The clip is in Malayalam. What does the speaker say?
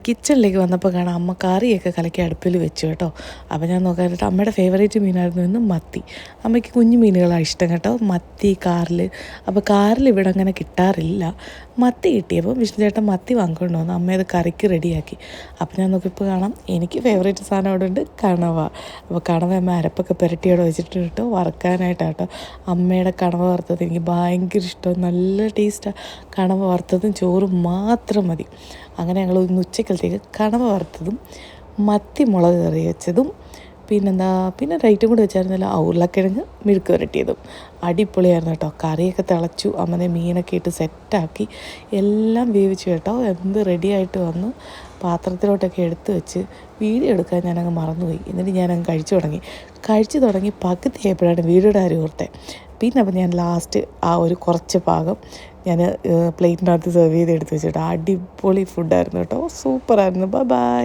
കിച്ചണിലേക്ക് വന്നപ്പോൾ കാണാം അമ്മ കറിയൊക്കെ കലക്കി അടുപ്പിൽ വെച്ചു കേട്ടോ. അപ്പോൾ ഞാൻ നോക്കാനായിട്ട് അമ്മയുടെ ഫേവറേറ്റ് മീനായിരുന്നു ഇന്ന് മത്തി. അമ്മയ്ക്ക് കുഞ്ഞു മീനുകളാണ് ഇഷ്ടം കേട്ടോ, മത്തി, കാറിൽ. അപ്പോൾ കാറിൽ ഇവിടെ അങ്ങനെ കിട്ടാറില്ല. മത്തി കിട്ടിയപ്പോൾ വിഷ്ണു ചേട്ടൻ മത്തി വാങ്ങിക്കൊണ്ട് വന്നു. അമ്മ അത് കറിക്ക് റെഡിയാക്കി. അപ്പോൾ ഞാൻ നോക്കിയപ്പോൾ കാണാം എനിക്ക് ഫേവറേറ്റ് സാധനം അവിടെ ഉണ്ട്, കണവ. അപ്പോൾ കണവ അമ്മ അരപ്പൊക്കെ പുരട്ടിയോടെ വെച്ചിട്ട് കേട്ടോ വറുക്കാനായിട്ടാട്ടോ. അമ്മയുടെ കണവ വറുത്തത് എനിക്ക് ഭയങ്കര ഇഷ്ടം, നല്ല ടേസ്റ്റാണ്. കണവ വറുത്തതും ചോറും മാത്രം മതി. അങ്ങനെ ഞങ്ങൾ ഇന്ന് ഉച്ചക്കലത്തേക്ക് കണവ വറുത്തതും മത്തി മുളക് കറി വെച്ചതും പിന്നെ റൈറ്റും കൂടി വെച്ചായിരുന്നല്ലോ ഉരുളക്കിഴങ്ങ് മെഴുക്ക് പുരട്ടിയതും അടിപൊളിയായിരുന്നു കേട്ടോ. കറിയൊക്കെ തിളച്ചു, അമ്മനെ മീനൊക്കെ ഇട്ട് സെറ്റാക്കി എല്ലാം വേവിച്ചു കേട്ടോ. എന്ത് റെഡിയായിട്ട് വന്നു. പാത്രത്തിലോട്ടൊക്കെ എടുത്ത് വെച്ച് വീഡിയോ എടുക്കാൻ ഞാനങ്ങ് മറന്നുപോയി. എന്നിട്ട് ഞാനങ്ങ് കഴിച്ചു തുടങ്ങി പകുതിയായപ്പോഴാണ് വീഡിയോയുടെ കാര്യം ഓർത്തെ. പിന്നെ അപ്പോൾ ഞാൻ ലാസ്റ്റ് ആ ഒരു കുറച്ച് ഭാഗം ഞാൻ പ്ലേറ്റിനകത്ത് സെർവ് ചെയ്ത് എടുത്ത് വെച്ചിട്ട് അടിപൊളി ഫുഡായിരുന്നു കേട്ടോ, സൂപ്പറായിരുന്നു. ബൈ.